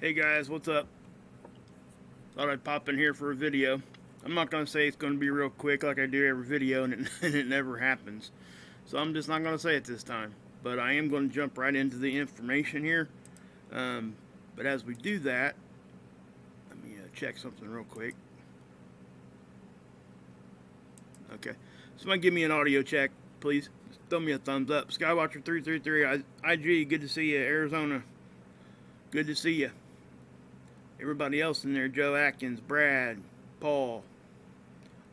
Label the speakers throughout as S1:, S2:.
S1: Hey guys, what's up? Thought I'd pop in here for a video. I'm not going to say it's going to be real quick like I do every video, and it never happens. So I'm just not going to say it this time. But I am going to jump right into the information here. But as we do that, let me check something real quick. Okay. Somebody give me an audio check, please. Just throw me a thumbs up. Skywatcher333, IG, good to see you. Arizona, good to see you. Everybody else in there, Joe Atkins, Brad, Paul.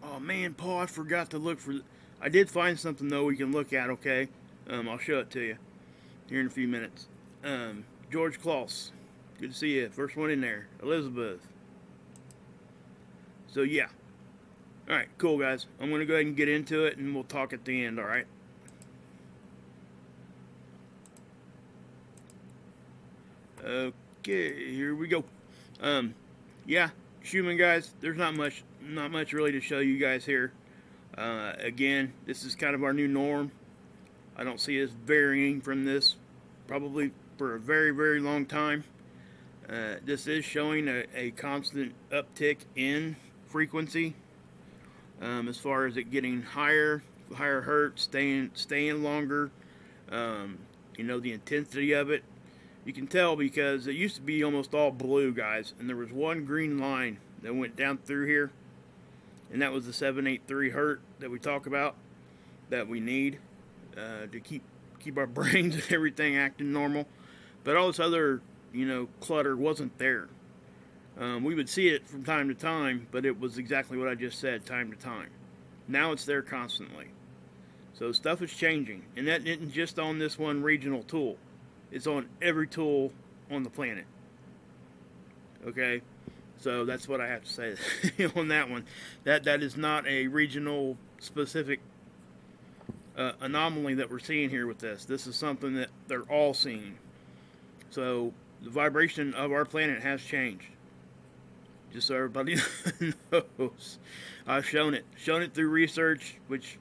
S1: Oh man, Paul, I forgot to look for... I did find something though we can look at, okay? I'll show it to you here in a few minutes. George Klaus, good to see you. First one in there. Elizabeth. So yeah. Alright, cool guys. I'm going to go ahead and get into it and we'll talk at the end, alright? Okay, here we go. Yeah, Schumann guys, there's not much really to show you guys here. Again, this is kind of our new norm. I don't see us varying from this probably for a very, very long time. This is showing a constant uptick in frequency. As far as it getting higher hertz, staying longer. You know, the intensity of it. You can tell because it used to be almost all blue, guys, and there was one green line that went down through here, and that was the 783 hertz that we talk about, that we need to keep our brains and everything acting normal. But all this other, you know, clutter wasn't there. We would see it from time to time, but it was exactly what I just said, time to time. Now it's there constantly. So stuff is changing, and that isn't just on this one regional tool. It's on every tool on the planet. Okay, so that's what I have to say on that one. That is not a regional specific anomaly that we're seeing here with this. This is something that they're all seeing. So the vibration of our planet has changed. Just so everybody knows. I've shown it through research, which,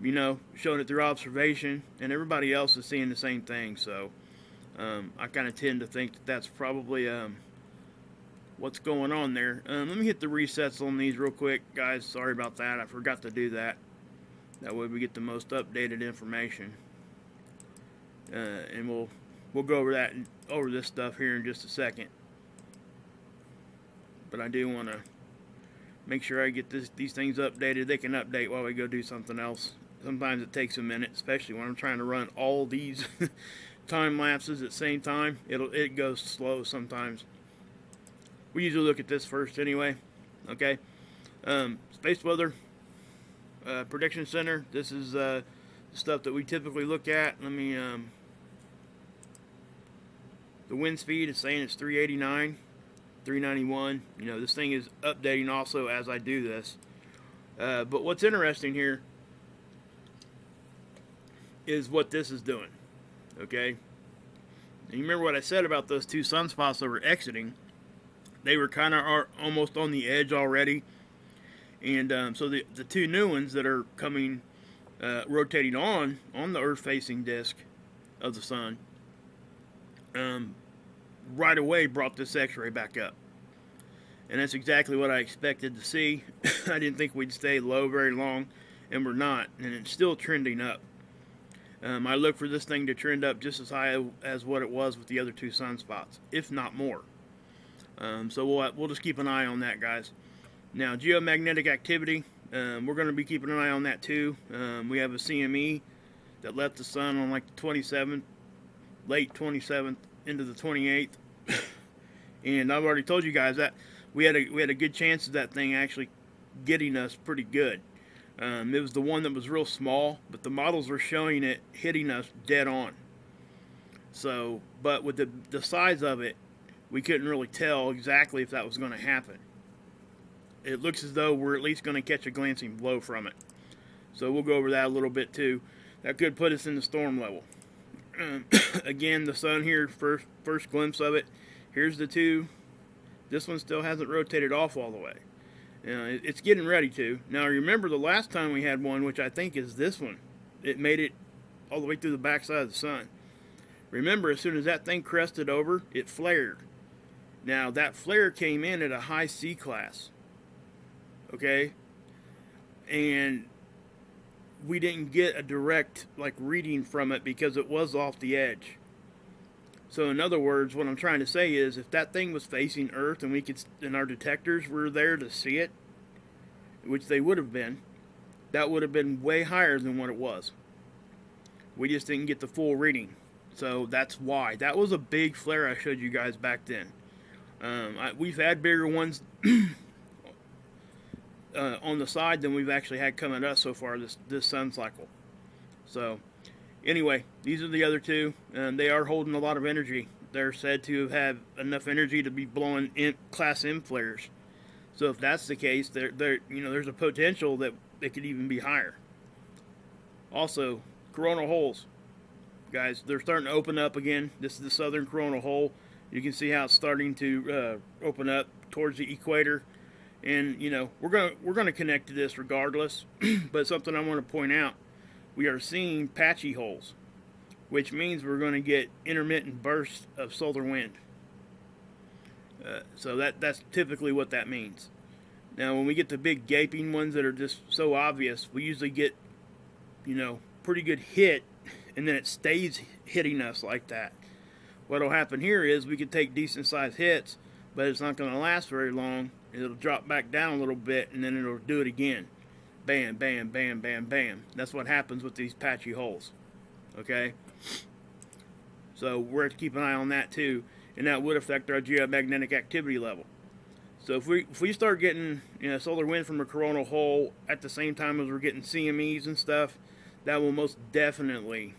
S1: you know, shown it through observation, and everybody else is seeing the same thing. So I kind of tend to think that that's probably what's going on there. Let me hit the resets on these real quick, guys. Sorry about that. I forgot to do that. That way we get the most updated information. And we'll go over this stuff here in just a second. But I do want to make sure I get these things updated. They can update while we go do something else. Sometimes it takes a minute, especially when I'm trying to run all these time lapses at the same time. It goes slow sometimes. We usually look at this first anyway. Okay. Space Weather Prediction Center. This is the stuff that we typically look at. Let me the wind speed is saying it's 389, 391. You know, this thing is updating also as I do this. But what's interesting here is what this is doing. Okay, and you remember what I said about those two sunspots that were exiting? They were kind of almost on the edge already, and so the two new ones that are coming, rotating on the Earth-facing disk of the sun, right away brought this X-ray back up, and that's exactly what I expected to see. I didn't think we'd stay low very long, and we're not, and it's still trending up. I look for this thing to trend up just as high as what it was with the other two sunspots, if not more. So we'll just keep an eye on that, guys. Now, geomagnetic activity, we're going to be keeping an eye on that too. We have a CME that left the sun on like the 27th, late 27th, into the 28th. And I've already told you guys that we had a good chance of that thing actually getting us pretty good. It was the one that was real small, but the models were showing it hitting us dead on. So, but with the size of it, we couldn't really tell exactly if that was going to happen. It looks as though we're at least going to catch a glancing blow from it. So we'll go over that a little bit too. That could put us in the storm level. Again, the sun here, first glimpse of it. Here's the two. This one still hasn't rotated off all the way. It's getting ready to. Now, remember the last time we had one, which I think is this one. It made it all the way through the backside of the sun. Remember, as soon as that thing crested over, it flared. Now, that flare came in at a high C class, okay? And we didn't get a direct, like, reading from it because it was off the edge. So, in other words, what I'm trying to say is, if that thing was facing Earth and our detectors were there to see it, which they would have been, that would have been way higher than what it was. We just didn't get the full reading. So that's why. That was a big flare I showed you guys back then. We've had bigger ones on the side than we've actually had coming at us so far this sun cycle. So anyway, these are the other two. They are holding a lot of energy. They're said to have enough energy to be blowing in Class M flares. So if that's the case, there's a potential that they could even be higher. Also, coronal holes. Guys, they're starting to open up again. This is the southern coronal hole. You can see how it's starting to open up towards the equator. And, we're gonna connect to this regardless. But something I want to point out, we are seeing patchy holes, which means we're going to get intermittent bursts of solar wind. So that's typically what that means. Now, when we get the big gaping ones that are just so obvious, we usually get, pretty good hit, and then it stays hitting us like that. What'll happen here is we could take decent sized hits, but it's not going to last very long. It'll drop back down a little bit, and then it'll do it again. Bam, bam, bam, bam, bam. That's what happens with these patchy holes. Okay? So we're to keep an eye on that too, and that would affect our geomagnetic activity level. So if we start getting solar wind from a coronal hole at the same time as we're getting CMEs and stuff, that will most definitely,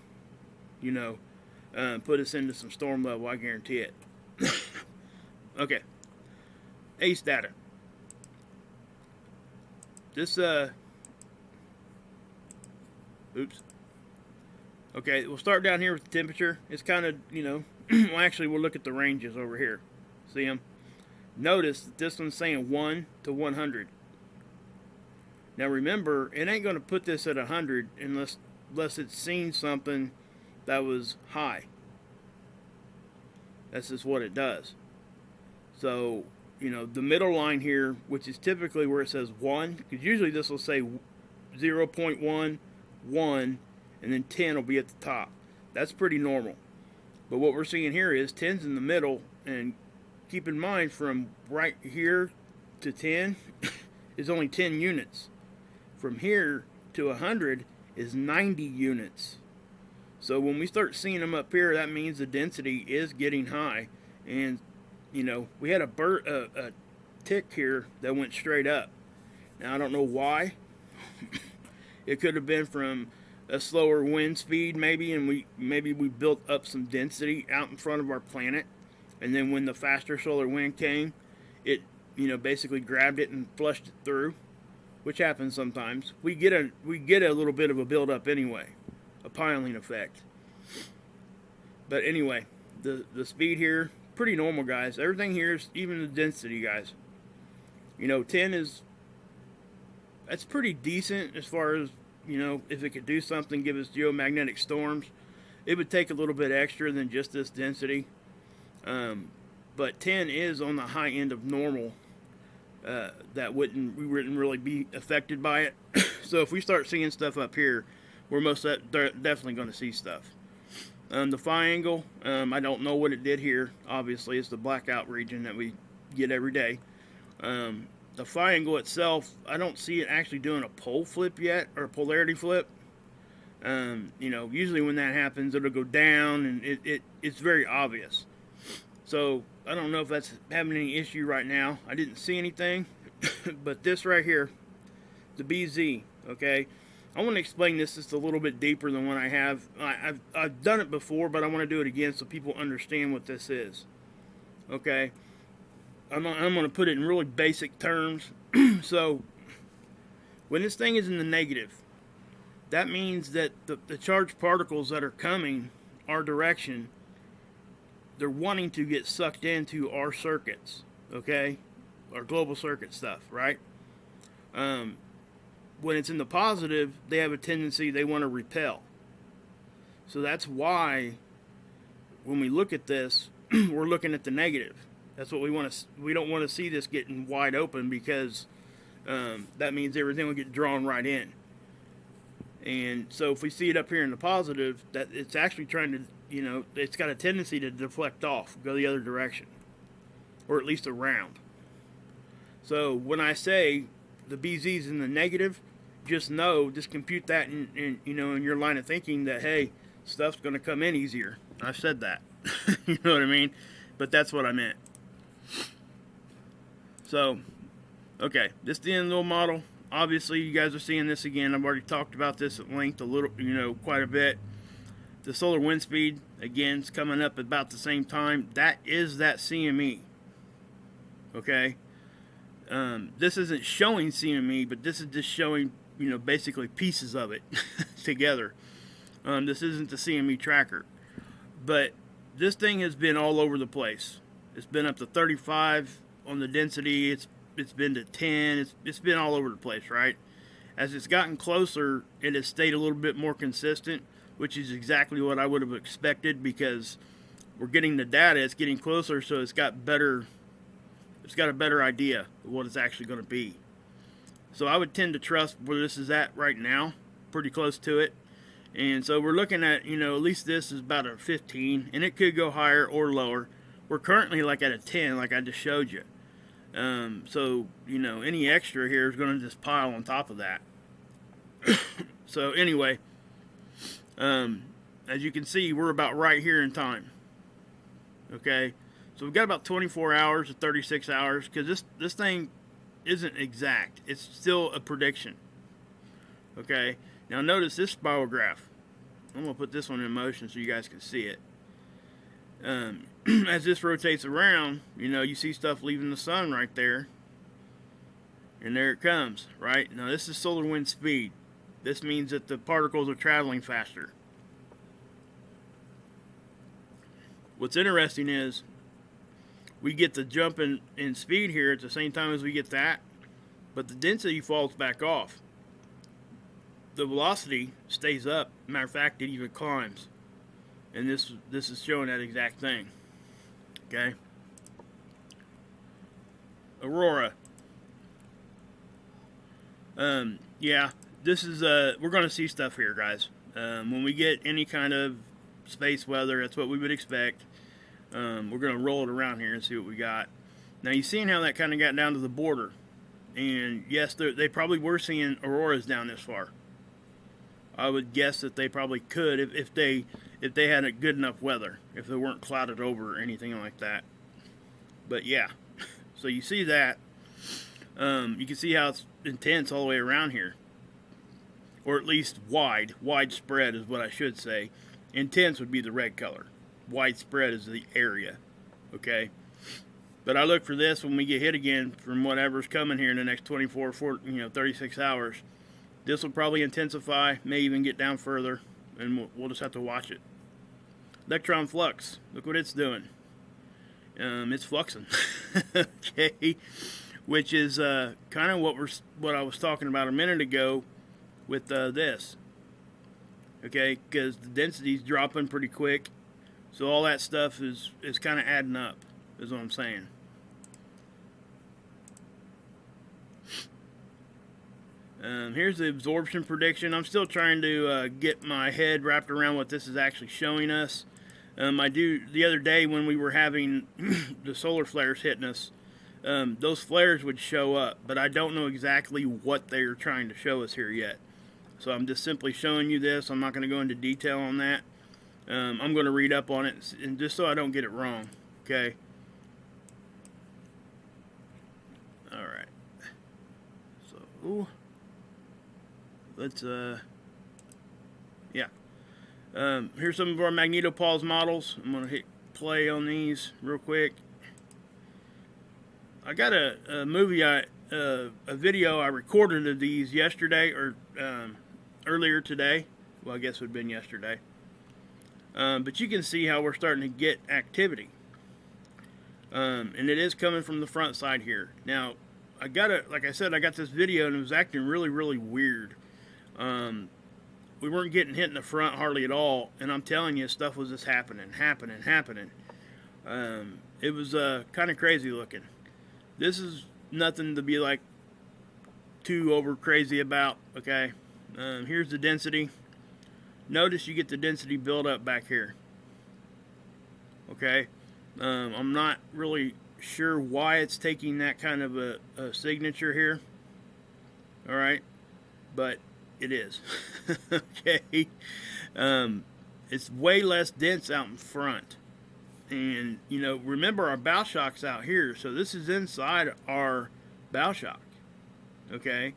S1: put us into some storm level. I guarantee it. Okay. ACE data. This oops. Okay, we'll start down here with the temperature. It's kind of, well, actually, we'll look at the ranges over here. See them? Notice that this one's saying 1 to 100. Now remember, it ain't going to put this at 100 unless it's seen something that was high. That's just what it does. So, the middle line here, which is typically where it says 1, because usually this will say 0.1, 1, and then 10 will be at the top. That's pretty normal. But what we're seeing here is 10's in the middle, and keep in mind from right here to 10 is only 10 units. From here to 100 is 90 units. So when we start seeing them up here, that means the density is getting high. And, we had a tick here that went straight up. Now, I don't know why. It could have been from a slower wind speed maybe, and we built up some density out in front of our planet, and then when the faster solar wind came, it basically grabbed it and flushed it through, which happens sometimes. We get a little bit of a buildup anyway, a piling effect. But anyway, the speed here, pretty normal, guys. Everything here is, even the density, guys. 10 that's pretty decent as far as, if it could do something, give us geomagnetic storms. It would take a little bit extra than just this density. But 10 is on the high end of normal. We wouldn't really be affected by it. So if we start seeing stuff up here, we're definitely going to see stuff. The phi angle, I don't know what it did here. Obviously, it's the blackout region that we get every day. The phi angle itself, I don't see it actually doing a pole flip yet, or a polarity flip. Usually when that happens, it'll go down, and it's very obvious. So I don't know if that's having any issue right now. I didn't see anything, but this right here, the BZ, okay? I want to explain this just a little bit deeper than what I have. I've done it before, but I want to do it again so people understand what this is. Okay? I'm going to put it in really basic terms. So, when this thing is in the negative, that means that the charged particles that are coming our direction, they're wanting to get sucked into our circuits, okay? Our global circuit stuff, right? When it's in the positive, they have a tendency, they want to repel. So that's why when we look at this, we're looking at the negative. That's what we want to. We don't want to see this getting wide open, because that means everything will get drawn right in. And so if we see it up here in the positive, that it's actually trying to, it's got a tendency to deflect off, go the other direction, or at least around. So when I say the BZ's in the negative, just compute that in your line of thinking that, hey, stuff's going to come in easier. I've said that. You know what I mean? But that's what I meant. So, okay, this is the end of the little model. Obviously, you guys are seeing this again. I've already talked about this at length quite a bit. The solar wind speed, again, is coming up about the same time. That is that CME. Okay? This isn't showing CME, but this is just showing, basically pieces of it together. This isn't the CME tracker. But this thing has been all over the place. It's been up to 35 on the density. It's been to 10. It's been all over the place, right? As it's gotten closer, it has stayed a little bit more consistent, which is exactly what I would have expected, because we're getting the data. It's getting closer, so it's got a better idea of what it's actually going to be. So I would tend to trust where this is at right now, pretty close to it. And so we're looking at, at least this is about a 15, and it could go higher or lower. We're currently like at a 10, like I just showed you. So, any extra here is going to just pile on top of that. So anyway, as you can see, we're about right here in time. Okay, so we've got about 24 hours to 36 hours, because this thing isn't exact. It's still a prediction. Okay, now notice this spirograph. I'm going to put this one in motion so you guys can see it. As this rotates around, you see stuff leaving the sun right there. And there it comes, right? Now this is solar wind speed. This means that the particles are traveling faster. What's interesting is we get the jump in speed here at the same time as we get that, but the density falls back off. The velocity stays up. Matter of fact, it even climbs. And this is showing that exact thing. Okay. Aurora. Yeah, this is we're going to see stuff here, guys. When we get any kind of space weather, that's what we would expect. We're going to roll it around here and see what we got. Now, you've seen how that kind of got down to the border. And yes, they probably were seeing auroras down this far. I would guess that they probably could if they had a good enough weather, if they weren't clouded over or anything like that. But yeah, so you see that. You can see how it's intense all the way around here, or at least widespread is what I should say. Intense would be the red color. Widespread is the area. Okay, but I look for this when we get hit again from whatever's coming here in the next 36 hours. This will probably intensify, may even get down further, and we'll just have to watch it. Electron flux, look what it's doing. It's fluxing, okay, which is kind of what I was talking about a minute ago with this, okay, because the density's dropping pretty quick, so all that stuff is kind of adding up, is what I'm saying. Here's the absorption prediction. I'm still trying to get my head wrapped around what this is actually showing us. The other day when we were having the solar flares hitting us, those flares would show up, but I don't know exactly what they are trying to show us here yet. So I'm just simply showing you this. I'm not going to go into detail on that. I'm going to read up on it, and just so I don't get it wrong. Okay. All right. So, let's yeah. Here's some of our Magnetosphere models. I'm going to hit play on these real quick. I got a video I recorded of these yesterday, or earlier today. Well, I guess it would have been yesterday. But you can see how we're starting to get activity. And it is coming from the front side here. Now, like I said, I got this video and it was acting really, really weird. We weren't getting hit in the front hardly at all, and I'm telling you, stuff was just happening. And it was kind of crazy looking. This is nothing to be like too over crazy about. Okay, here's the density. Notice you get the density build up back here. Okay, I'm not really sure why it's taking that kind of a signature here. All right, but it is. Okay, it's way less dense out in front, and you know, remember our bow shock's out here, so this is inside our bow shock. Okay,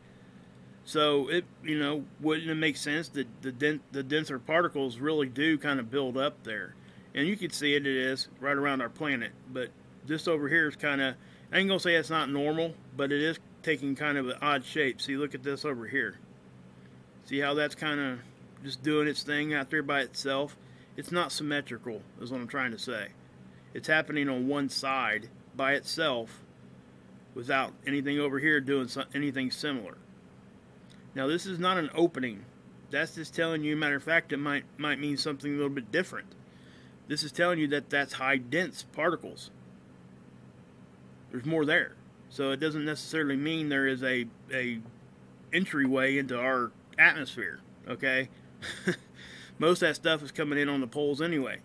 S1: so it, you know, wouldn't it make sense that the denser particles really do kind of build up there? And you can see it is right around our planet, but this over here is kind of, I ain't gonna say it's not normal, but it is taking kind of an odd shape. See, look at this over here. See how that's kind of just doing its thing out there by itself? It's not symmetrical, is what I'm trying to say. It's happening on one side by itself without anything over here doing anything similar. Now, this is not an opening. That's just telling you, matter of fact, it might mean something a little bit different. This is telling you that that's high dense particles. There's more there. So it doesn't necessarily mean there is a entryway into our atmosphere, okay? Most of that stuff is coming in on the poles anyway.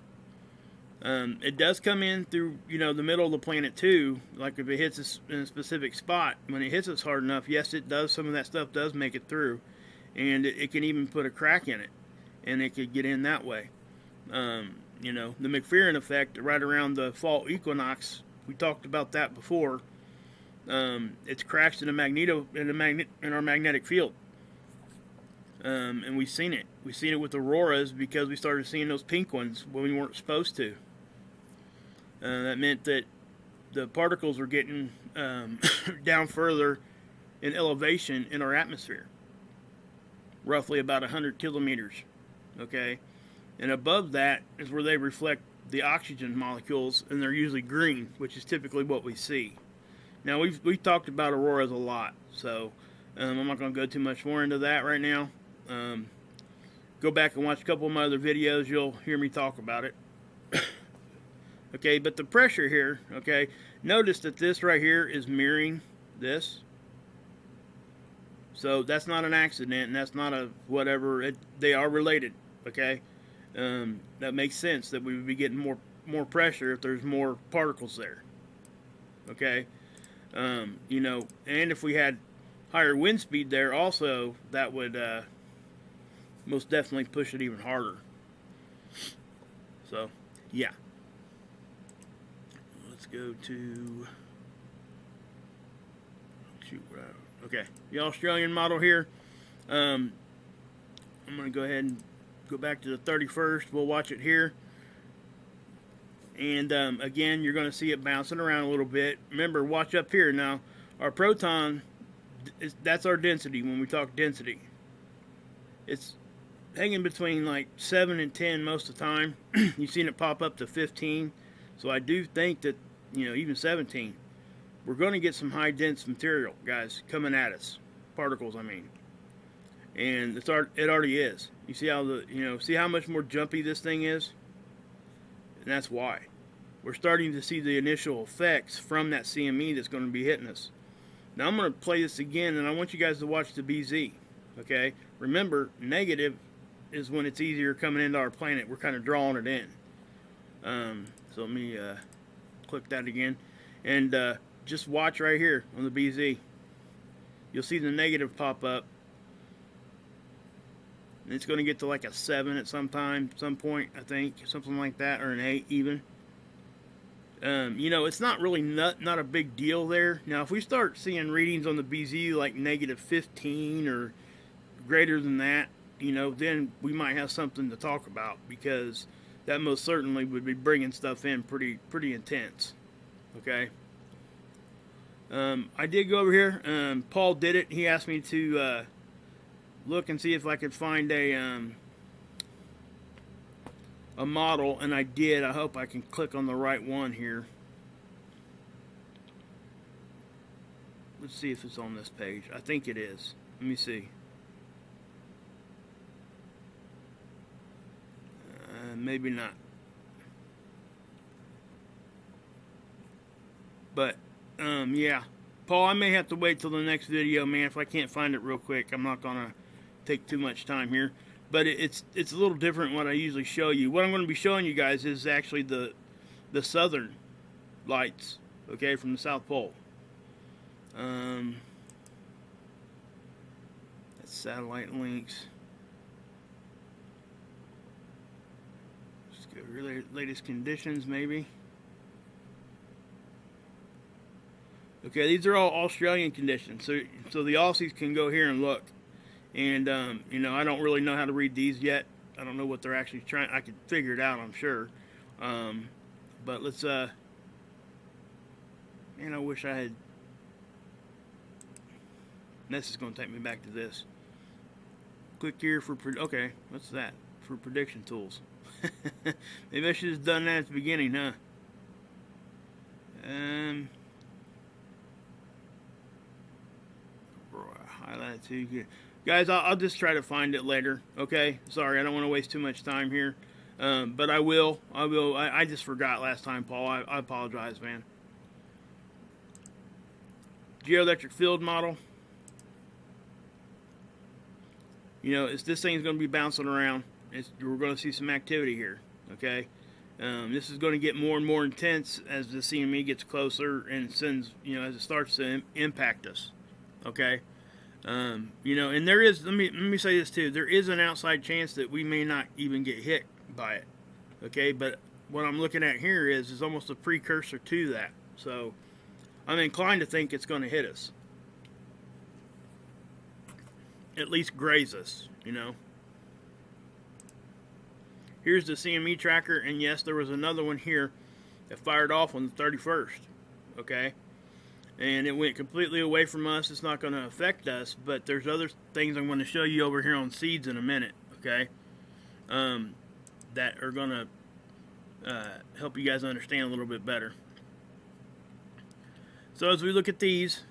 S1: It does come in through, you know, the middle of the planet too. Like if it hits us in a specific spot, when it hits us hard enough, yes, it does. Some of that stuff does make it through, and it can even put a crack in it, and it could get in that way. You know, the McPherson effect right around the fall equinox. We talked about that before. It's cracks in our magnetic field, and we've seen it. We've seen it with auroras because we started seeing those pink ones when we weren't supposed to. That meant that the particles were getting down further in elevation in our atmosphere, roughly about 100 kilometers. Okay, and above that is where they reflect the oxygen molecules, and they're usually green, which is typically what we see. Now, we've talked about auroras a lot, so I'm not going to go too much more into that right now. Go back and watch a couple of my other videos. You'll hear me talk about it. Okay, but the pressure here, okay, notice that this right here is mirroring this. So that's not an accident, and that's not a whatever. They are related, okay? That makes sense that we would be getting more pressure if there's more particles there. Okay, you know, and if we had higher wind speed there, also that would most definitely push it even harder. So, yeah. Let's go to okay, the Australian model here. I'm going to go ahead and go back to the 31st. We'll watch it here. And again, you're going to see it bouncing around a little bit. Remember, watch up here. Now, our proton, that's our density when we talk density. It's hanging between like 7 and 10 most of the time. You've seen it pop up to 15. So I do think that, you know, even 17, we're going to get some high dense material, guys, coming at us. Particles, I mean. And it already is. You see how see how much more jumpy this thing is? And that's why. We're starting to see the initial effects from that CME that's going to be hitting us. Now I'm going to play this again, and I want you guys to watch the BZ. Okay? Remember, negative is when it's easier coming into our planet. We're kind of drawing it in. So let me click that again. And just watch right here on the BZ. You'll see the negative pop up. And it's going to get to like a 7 at some point, I think. Something like that, or an 8 even. You know, it's not really not a big deal there. Now, if we start seeing readings on the BZ like negative 15 or greater than that, you know, then we might have something to talk about, because that most certainly would be bringing stuff in pretty intense. Okay. I did go over here. Paul did it. He asked me to look and see if I could find a model, and I did. I hope I can click on the right one here. Let's see if it's on this page. I think it is. Let me see. Maybe not. But yeah, Paul, I may have to wait till the next video, man. If I can't find it real quick, I'm not gonna take too much time here. But it's a little different than what I usually show you. What I'm going to be showing you guys is actually the southern lights, okay, from the South Pole. That's satellite links. Let's go latest conditions, maybe. Okay, these are all Australian conditions, so the Aussies can go here and look. And you know, I don't really know how to read these yet. I don't know what they're actually trying. I could figure it out, I'm sure. But let's man, I wish I had. This is going to take me back to this. Click here for okay. What's that? For prediction tools. Maybe I should have done that at the beginning, huh? Highlight too. Guys, I'll just try to find it later. Okay, sorry, I don't want to waste too much time here, but I will. I just forgot last time, Paul. I apologize, man. Geoelectric field model. You know, this thing's going to be bouncing around. We're going to see some activity here. Okay, this is going to get more and more intense as the CME gets closer and sends, you know, as it starts to impact us. Okay. You know, and there is, let me say this too, there is an outside chance that we may not even get hit by it, okay, but what I'm looking at here is almost a precursor to that, so I'm inclined to think it's going to hit us, at least graze us, you know. Here's the CME tracker, and yes, there was another one here that fired off on the 31st, okay. And it went completely away from us. It's not going to affect us, but there's other things I'm going to show you over here on seeds in a minute, okay, that are going to help you guys understand a little bit better. So as we look at these,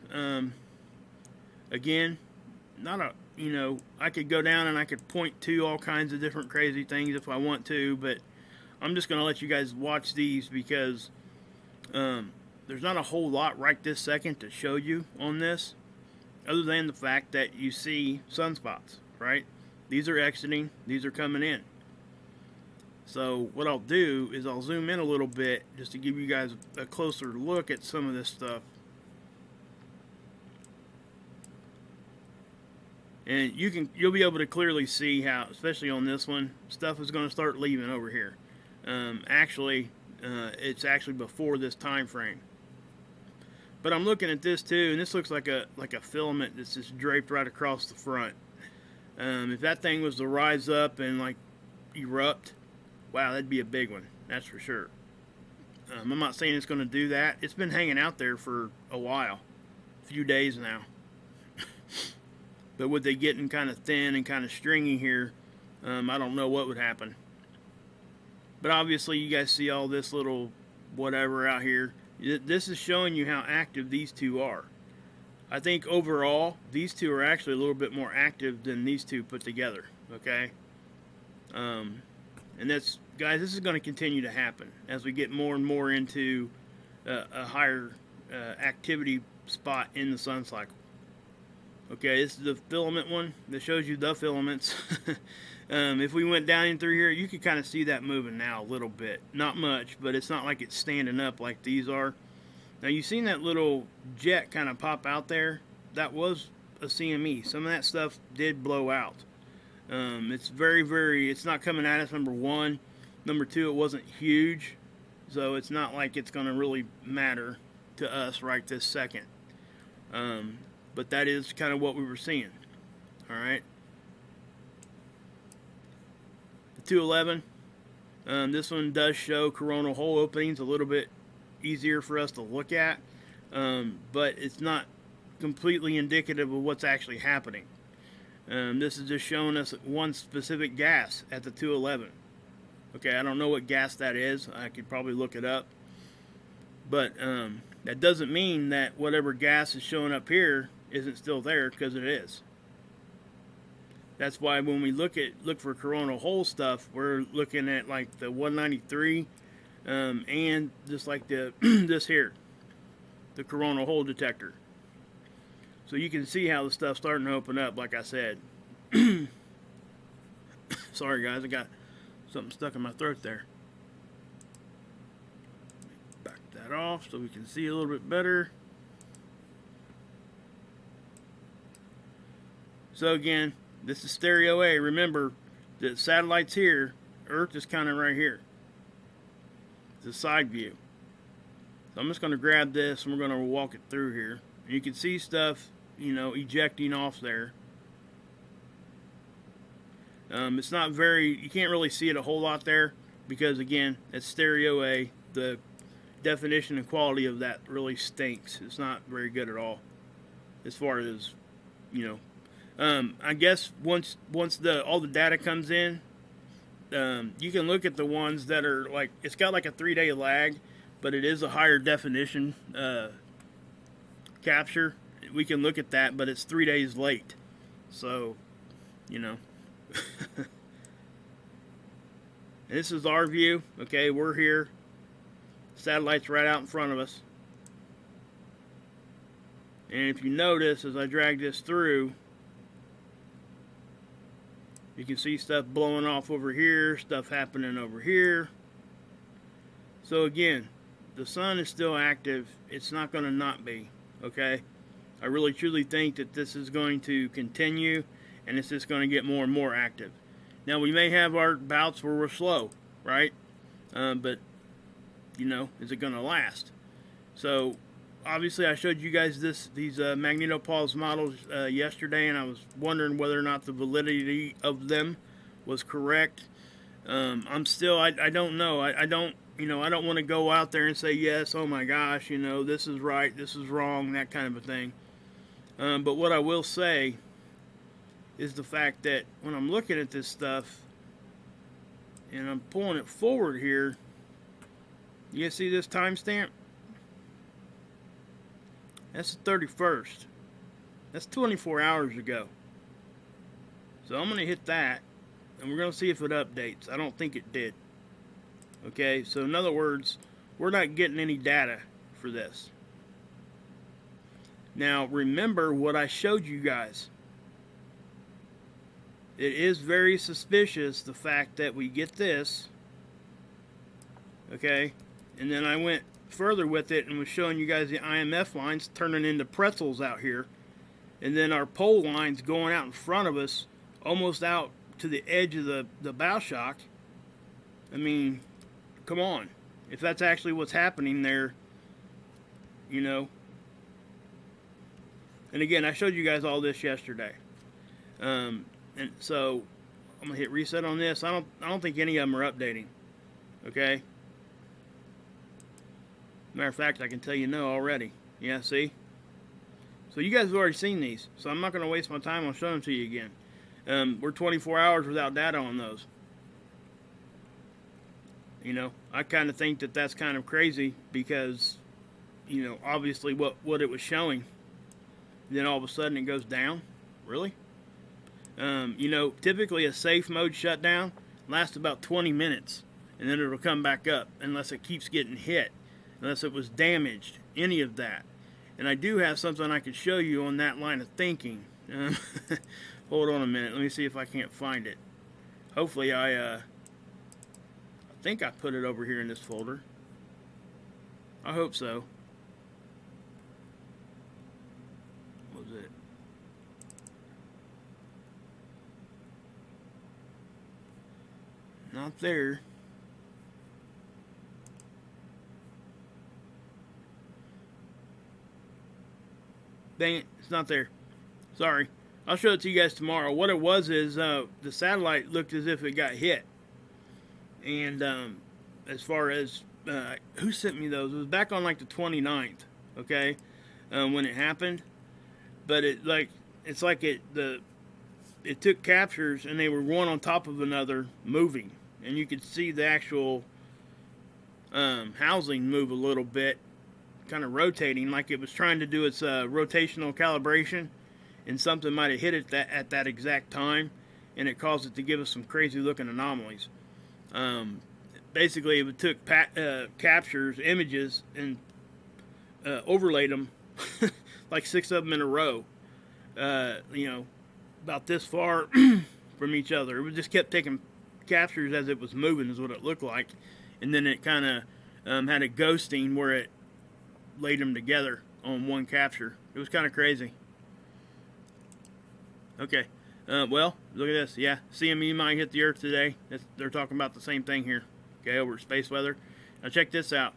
S1: again, not a, you know, I could go down and I could point to all kinds of different crazy things if I want to, but I'm just going to let you guys watch these because there's not a whole lot right this second to show you on this, other than the fact that you see sunspots, right? These are exiting, these are coming in. So what I'll do is I'll zoom in a little bit just to give you guys a closer look at some of this stuff. And you'll be able to clearly see how, especially on this one, stuff is going to start leaving over here. It's actually before this time frame. But I'm looking at this too, and this looks like a filament that's just draped right across the front. If that thing was to rise up and like erupt, wow, that'd be a big one. That's for sure. I'm not saying it's going to do that. It's been hanging out there for a while, a few days now. But with it getting kind of thin and kind of stringy here, I don't know what would happen. But obviously, you guys see all this little whatever out here. This is showing you how active these two are. I think overall, these two are actually a little bit more active than these two put together. Okay? And that's, guys, this is going to continue to happen as we get more and more into a higher activity spot in the sun cycle. Okay, this is the filament one that shows you the filaments. If we went down in through here, you can kind of see that moving now a little bit. Not much, but it's not like it's standing up like these are. Now, you've seen that little jet kind of pop out there? That was a CME. Some of that stuff did blow out. It's it's not coming at us, number one. Number two, it wasn't huge. So it's not like it's going to really matter to us right this second. But that is kind of what we were seeing. All right. The 211. This one does show coronal hole openings, a little bit easier for us to look at. But it's not completely indicative of what's actually happening. This is just showing us one specific gas at the 211. Okay, I don't know what gas that is. I could probably look it up. But that doesn't mean that whatever gas is showing up here isn't still there, because it is. That's why when we look for coronal hole stuff, we're looking at like the 193 and just like the this here. the coronal hole detector. So you can see how the stuff's starting to open up, like I said. Sorry guys, I got something stuck in my throat there. Back that off so we can see a little bit better. So again, this is stereo A. Remember, the satellite's here, Earth is kind of right here. It's a side view. So I'm just going to grab this and we're going to walk it through here. And you can see stuff, you know, ejecting off there. It's not very, you can't really see it a whole lot there because again, it's stereo A. The definition and quality of that really stinks. It's not very good at all as far as, you know. I guess once all the data comes in, you can look at the ones that are like, it's got like a 3-day lag, but it is a higher definition capture. We can look at that, but it's 3 days late. So, you know. This is our view. Okay, we're here. Satellite's right out in front of us. And if you notice, as I drag this through, you can see stuff blowing off over here, stuff happening over here. So again, the sun is still active. It's not going to not be, okay? I really truly think that this is going to continue, and it's just going to get more and more active. Now, we may have our bouts where we're slow, right? But, you know, is it going to last? So, obviously, I showed you guys these Magnetosphere models yesterday, and I was wondering whether or not the validity of them was correct. I'm still, I don't know. I don't, you know, I don't want to go out there and say, yes, oh my gosh, you know, this is right, this is wrong, that kind of a thing. But what I will say is the fact that when I'm looking at this stuff, and I'm pulling it forward here, you see this timestamp? That's the 31st. That's 24 hours ago. So I'm going to hit that, and we're going to see if it updates. I don't think it did. Okay, so in other words, we're not getting any data for this. Now, remember what I showed you guys. It is very suspicious, the fact that we get this. Okay, and then I went further with it and was showing you guys the IMF lines turning into pretzels out here, and then our pole lines going out in front of us, almost out to the edge of the bow shock. I mean, come on, if that's actually what's happening there, you know. And again, I showed you guys all this yesterday, and so I'm gonna hit reset on this. I don't think any of them are updating. Okay. Matter of fact, I can tell you no already. Yeah, see? So you guys have already seen these, so I'm not going to waste my time on showing them to you again. We're 24 hours without data on those. You know, I kind of think that that's kind of crazy because, you know, obviously what it was showing. Then all of a sudden it goes down. Really? You know, typically a safe mode shutdown lasts about 20 minutes, and then it'll come back up unless it keeps getting hit. Unless it was damaged, any of that. And I do have something I could show you on that line of thinking. Hold on a minute. Let me see if I can't find it. Hopefully I think I put it over here in this folder. I hope so. What was it? Not there. Dang it, it's not there. Sorry. I'll show it to you guys tomorrow. What it was is the satellite looked as if it got hit. And as far as who sent me those, it was back on like the 29th, okay, when it happened. But it took captures and they were one on top of another moving, and you could see the actual housing move a little bit, kind of rotating like it was trying to do its rotational calibration, and something might have hit it at that exact time, and it caused it to give us some crazy looking anomalies. Basically it took captures, images, and overlaid them, like 6 of them in a row. You know, about this far from each other. It just kept taking captures as it was moving, is what it looked like, and then it kind of had a ghosting where it laid them together on one capture. It was kind of crazy. Okay, well, look at this. Yeah, CME might hit the Earth today. They're talking about the same thing here. Okay, over at Space Weather. Now check this out.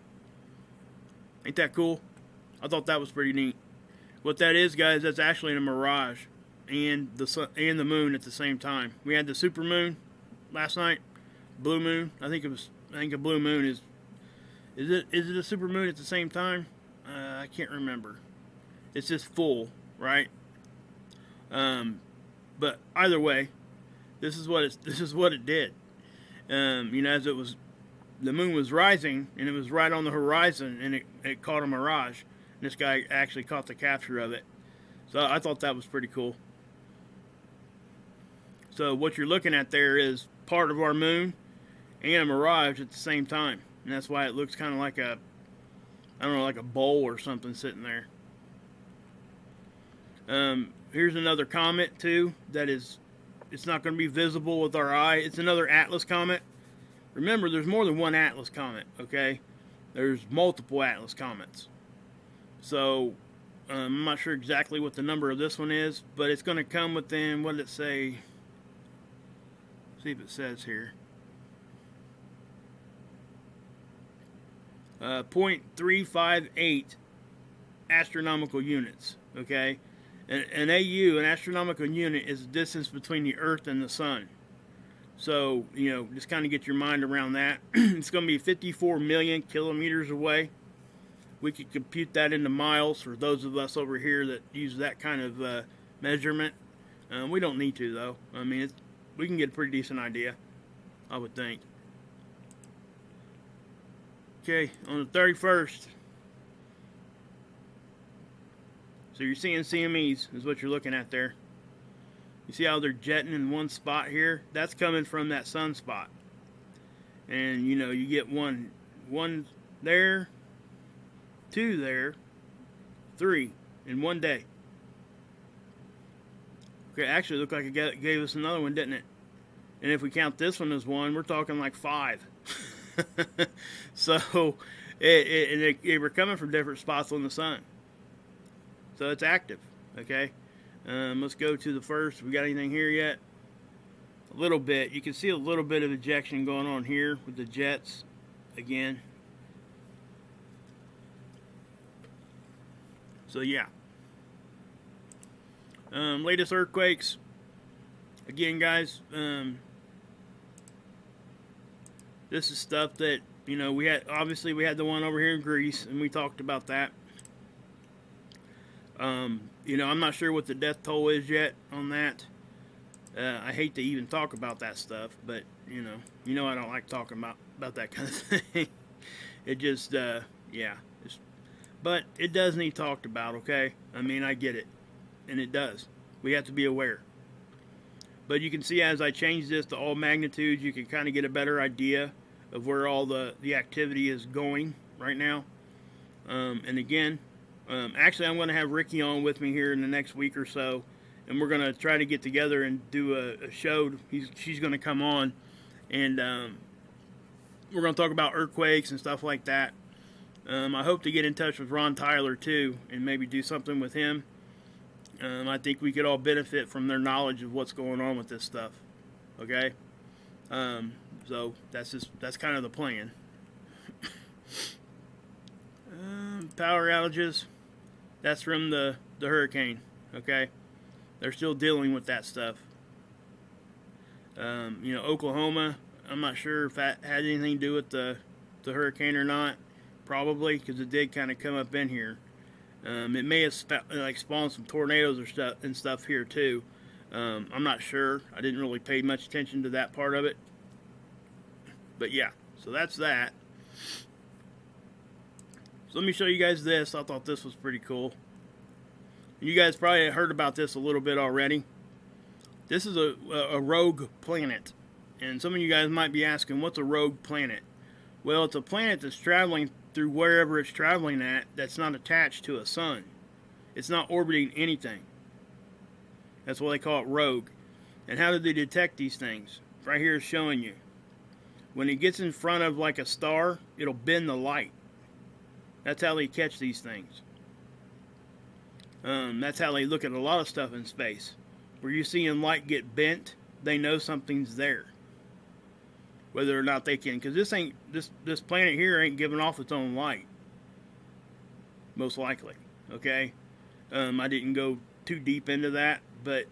S1: Ain't that cool? I thought that was pretty neat. What that is, guys, that's actually a mirage and the sun and the moon at the same time. We had the super moon last night, blue moon. I think a blue moon is it a super moon at the same time? I can't remember. It's just full, right? But either way, this is what it did. You know, as the moon was rising and it was right on the horizon, and it caught a mirage. And this guy actually caught the capture of it. So I thought that was pretty cool. So what you're looking at there is part of our moon and a mirage at the same time. And that's why it looks kind of like I don't know, like a bowl or something sitting there. Here's another comet too it's not going to be visible with our eye. It's another Atlas comet. Remember, there's more than one Atlas comet, okay? There's multiple Atlas comets. So, I'm not sure exactly what the number of this one is, but it's going to come within, what did it say? See if it says here. 0.358 astronomical units, okay? An AU, an astronomical unit, is the distance between the Earth and the Sun. So, you know, just kind of get your mind around that. It's going to be 54 million kilometers away. We could compute that into miles for those of us over here that use that kind of measurement. We don't need to, though. I mean, we can get a pretty decent idea, I would think. Okay, on the 31st. So you're seeing CMEs is what you're looking at there. You see how they're jetting in one spot here? That's coming from that sunspot. And, you know, you get one there, 2 there, 3 in one day. Okay, actually, it looked like it gave us another one, didn't it? And if we count this one as 1, we're talking like 5. So, they were coming from different spots on the sun. So it's active, okay? Let's go to the first. We got anything here yet? A little bit. You can see a little bit of ejection going on here with the jets again. So yeah. Latest earthquakes. Again, guys, this is stuff that, you know, we had the one over here in Greece, and we talked about that. You know, I'm not sure what the death toll is yet on that. I hate to even talk about that stuff, but you know I don't like talking about that kind of thing. It just yeah, but it does need talked about, okay? I mean, I get it, and it does. We have to be aware. But you can see as I change this to all magnitudes, you can kind of get a better idea of where all the activity is going right now. And again, actually, I'm going to have Ricky on with me here in the next week or so, and we're going to try to get together and do a show. She's going to come on, and we're going to talk about earthquakes and stuff like that. I hope to get in touch with Ron Tyler, too, and maybe do something with him. I think we could all benefit from their knowledge of what's going on with this stuff. Okay? So that's kind of the plan. Power outages. That's from the hurricane, okay? They're still dealing with that stuff. You know, Oklahoma, I'm not sure if that had anything to do with the hurricane or not. Probably, because it did kind of come up in here. It may have spawned some tornadoes or stuff here too. I'm not sure. I didn't really pay much attention to that part of it. But yeah, so that's that. So let me show you guys this. I thought this was pretty cool. You guys probably heard about this a little bit already. This is a rogue planet. And some of you guys might be asking, what's a rogue planet? Well, it's a planet that's traveling through wherever it's traveling at that's not attached to a sun. It's not orbiting anything. That's why they call it rogue. And how do they detect these things? Right here is showing you. When it gets in front of like a star, it'll bend the light. That's how they catch these things. That's how they look at a lot of stuff in space. Where you're seeing light get bent, they know something's there. Whether or not they can, because this planet here ain't giving off its own light. Most likely, okay. I didn't go too deep into that, but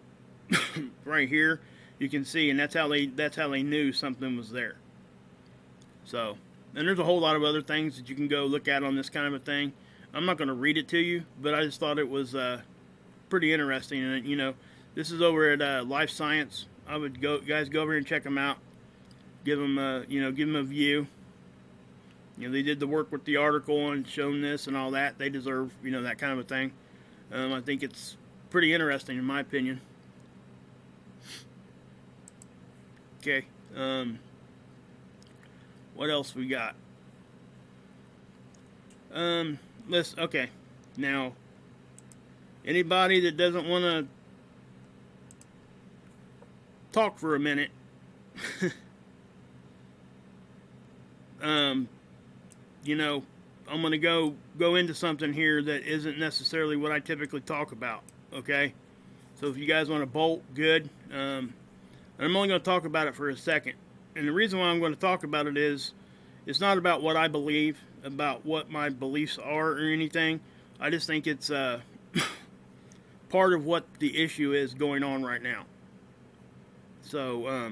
S1: right here you can see, and that's how they knew something was there. So, and there's a whole lot of other things that you can go look at on this kind of a thing. I'm not going to read it to you, but I just thought it was pretty interesting. And you know, this is over at Life Science. I would go over here and check them out. Give them a view. You know, they did the work with the article and shown this and all that. They deserve, you know, that kind of a thing. I think it's pretty interesting in my opinion. Okay. What else we got? Okay. Now, anybody that doesn't want to talk for a minute, you know, I'm going to go into something here that isn't necessarily what I typically talk about, okay? So if you guys want to bolt, good. I'm only going to talk about it for a second. And the reason why I'm going to talk about it is, it's not about what I believe, about what my beliefs are or anything. I just think it's part of what the issue is going on right now. So,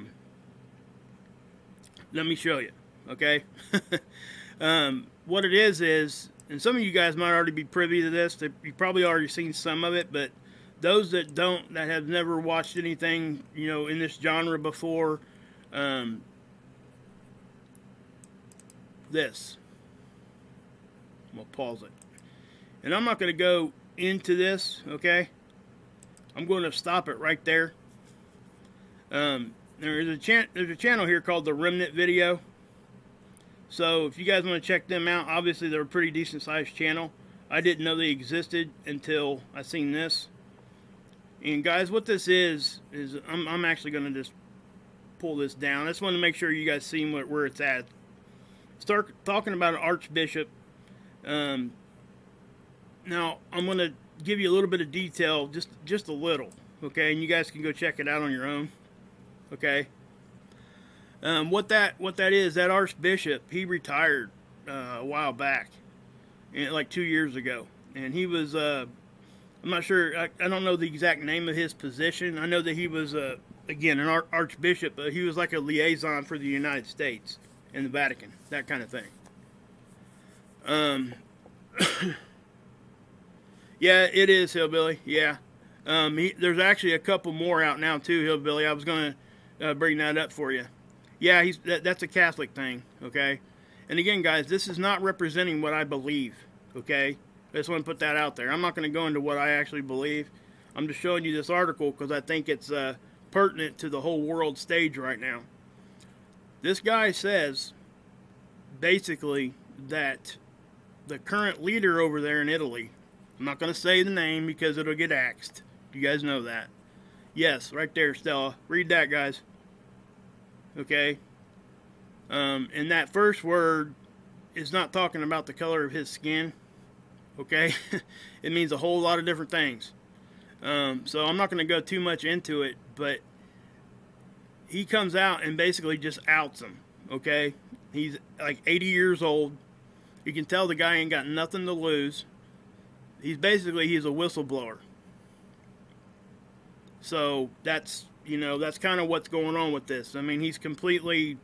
S1: let me show you, okay? What it is, and some of you guys might already be privy to this. You've probably already seen some of it, but those that don't, that have never watched anything, you know, in this genre before, this. I'm going to pause it. And I'm not going to go into this, okay? I'm going to stop it right there. There's a channel here called The Remnant Video. So if you guys want to check them out, obviously they're a pretty decent sized channel. I didn't know they existed until I seen this. And guys, what this is I'm actually going to just pull this down. I just want to make sure you guys see where it's at. Start talking about an archbishop. Now I'm going to give you a little bit of detail, just a little, okay? And you guys can go check it out on your own, okay? What that is, that archbishop, he retired a while back, like 2 years ago, and he was I'm not sure, I don't know the exact name of his position. I know that he was again an archbishop, but he was like a liaison for the United States and the Vatican, that kind of thing. Yeah, it is, Hillbilly. Yeah, there's actually a couple more out now too, Hillbilly. I was going to bring that up for you. Yeah, that's a Catholic thing, okay? And again, guys, this is not representing what I believe, okay? I just want to put that out there. I'm not going to go into what I actually believe. I'm just showing you this article because I think it's pertinent to the whole world stage right now. This guy says, basically, that the current leader over there in Italy, I'm not going to say the name because it'll get axed. You guys know that. Yes, right there, Stella. Read that, guys. Okay, and that first word is not talking about the color of his skin, okay? It means a whole lot of different things. So I'm not going to go too much into it, but he comes out and basically just outs him, okay? He's like 80 years old. You can tell the guy ain't got nothing to lose. He's a whistleblower. So that's, you know, that's kind of what's going on with this. I mean, he's completely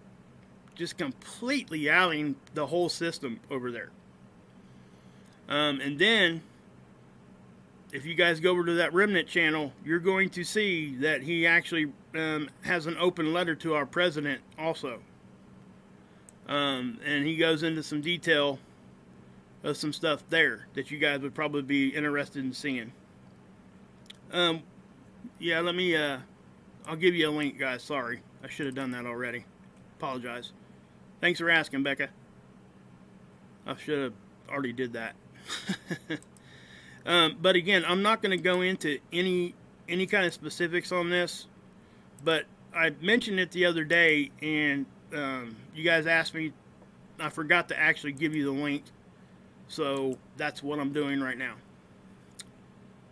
S1: outing the whole system over there. And then, if you guys go over to that Remnant channel, you're going to see that he actually has an open letter to our president also. And he goes into some detail of some stuff there that you guys would probably be interested in seeing. Yeah, let me, I'll give you a link, guys. Sorry. I should have done that already. Apologize. Thanks for asking, Becca. I should have already did that. But again, I'm not going to go into any kind of specifics on this. But I mentioned it the other day, and you guys asked me. I forgot to actually give you the link, so that's what I'm doing right now.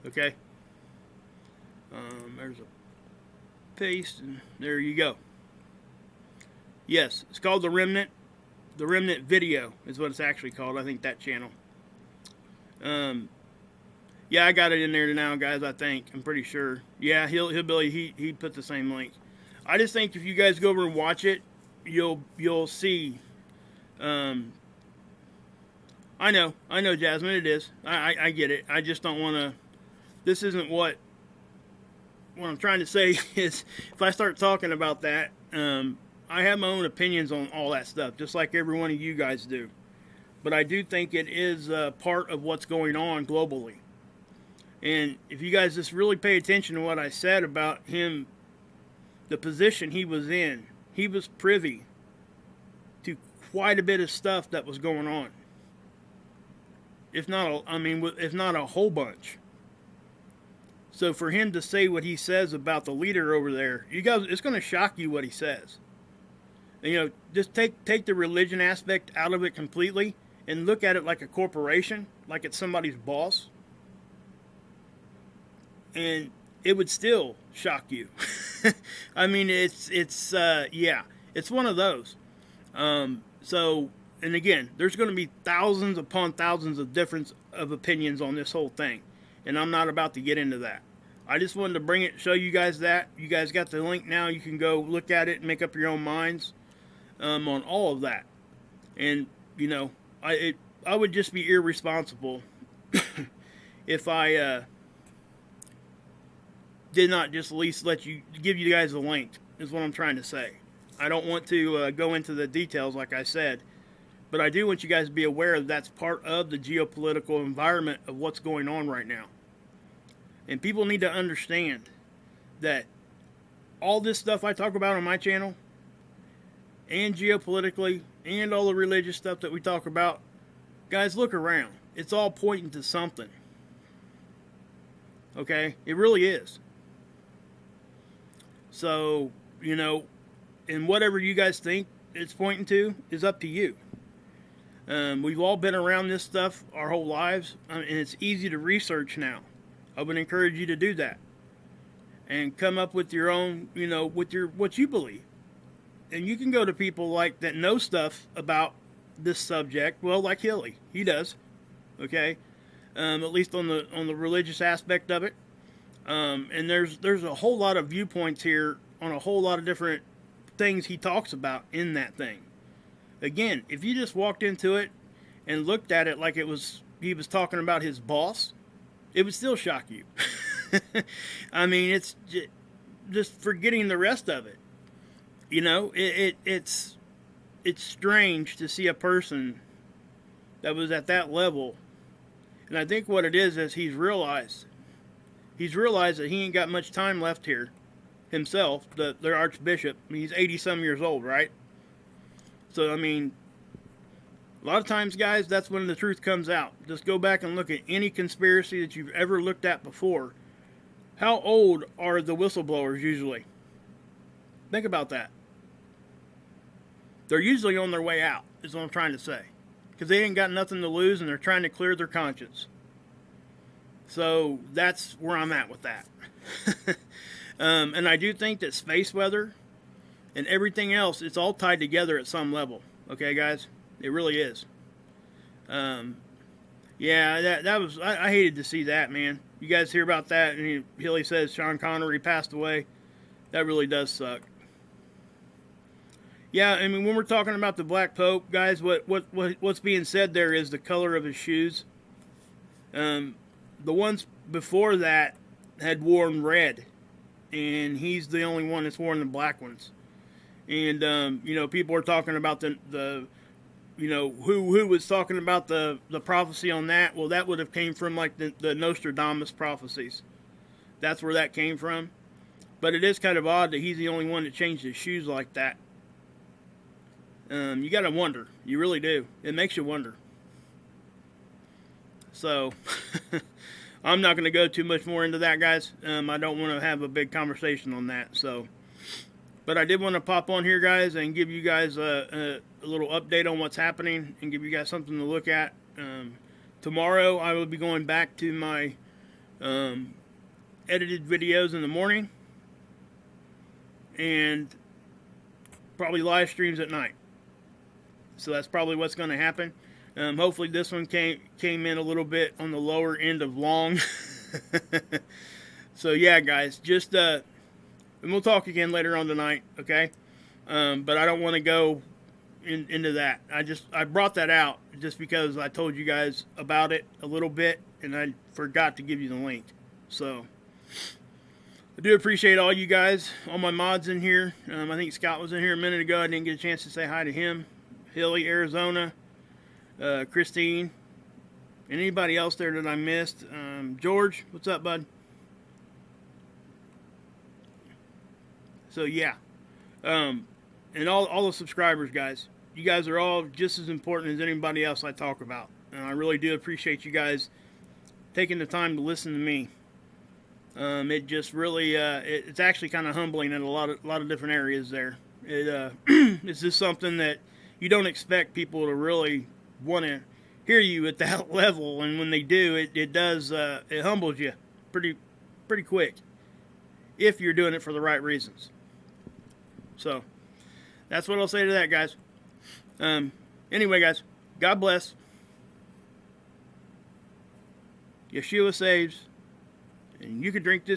S1: Okay. There's a paste, and there you go. Yes, it's called The Remnant. The Remnant Video is what it's actually called. I think that channel. Yeah, I got it in there now, guys. I think I'm pretty sure. Yeah, he put the same link. I just think if you guys go over and watch it, you'll see. I know, Jasmine. It is. I get it. I just don't want to. This isn't what I'm trying to say is. If I start talking about that, I have my own opinions on all that stuff, just like every one of you guys do. But I do think it is part of what's going on globally. And if you guys just really pay attention to what I said about him, the position he was in, he was privy to quite a bit of stuff that was going on. If not a whole bunch. So for him to say what he says about the leader over there, you guys, it's going to shock you what he says. And, you know, just take the religion aspect out of it completely and look at it like a corporation, like it's somebody's boss. And it would still shock you. I mean, it's one of those. So, and again, there's going to be thousands upon thousands of different opinions on this whole thing. And I'm not about to get into that. I just wanted to bring it, show you guys that. You guys got the link now. You can go look at it and make up your own minds on all of that. And, you know, I would just be irresponsible if I did not just at least give you guys a link, is what I'm trying to say. I don't want to go into the details like I said, but I do want you guys to be aware that that's part of the geopolitical environment of what's going on right now. And people need to understand that all this stuff I talk about on my channel, and geopolitically, and all the religious stuff that we talk about, guys, look around. It's all pointing to something. Okay? It really is. So, you know, and whatever you guys think it's pointing to is up to you. We've all been around this stuff our whole lives, and it's easy to research now. I would encourage you to do that and come up with your own, you know, what you believe. And you can go to people like that know stuff about this subject. Well, like Hilly, he does. Okay, at least on the religious aspect of it. And there's a whole lot of viewpoints here on a whole lot of different things he talks about in that thing. Again, if you just walked into it and looked at it like he was talking about his boss, it would still shock you. I mean, it's just forgetting the rest of it. You know, it's strange to see a person that was at that level. And I think what it is he's realized that he ain't got much time left here himself, their archbishop. I mean, he's 80-some years old, right? So, I mean, a lot of times, guys, that's when the truth comes out. Just go back and look at any conspiracy that you've ever looked at before. How old are the whistleblowers usually? Think about that. They're usually on their way out, is what I'm trying to say. Because they ain't got nothing to lose, and they're trying to clear their conscience. So that's where I'm at with that. And I do think that space weather and everything else, it's all tied together at some level. Okay, guys? It really is. Yeah, that was... I hated to see that, man. You guys hear about that, and Hilly says Sean Connery passed away. That really does suck. Yeah, I mean, when we're talking about the Black Pope, guys, what's being said there is the color of his shoes. The ones before that had worn red, and he's the only one that's worn the black ones. And you know, people are talking about the you know, who was talking about the prophecy on that. Well, that would have came from like the Nostradamus prophecies. That's where that came from. But it is kind of odd that he's the only one that changed his shoes like that. You got to wonder. You really do. It makes you wonder. So I'm not going to go too much more into that, guys. I don't want to have a big conversation on that. So, but I did want to pop on here, guys, and give you guys a little update on what's happening and give you guys something to look at. Tomorrow I will be going back to my edited videos in the morning and probably live streams at night. So that's probably what's going to happen. Hopefully this one came in a little bit on the lower end of long. So yeah, guys, just and we'll talk again later on tonight, okay? But I don't want to go into that. I brought that out just because I told you guys about it a little bit, and I forgot to give you the link. So I do appreciate all you guys, all my mods in here. I think Scott was in here a minute ago. I didn't get a chance to say hi to him. Hilly, Arizona. Christine, and anybody else there that I missed. George, what's up, bud? So yeah, and all the subscribers, guys. You guys are all just as important as anybody else I talk about, and I really do appreciate you guys taking the time to listen to me. It just really, it's actually kind of humbling in a lot of different areas. There, it's just something that you don't expect people to really want to hear you at that level, and when they do, it does it humbles you pretty quick if you're doing it for the right reasons. So that's what I'll say to that, guys. Anyway, guys, God bless. Yeshua saves, and you can drink this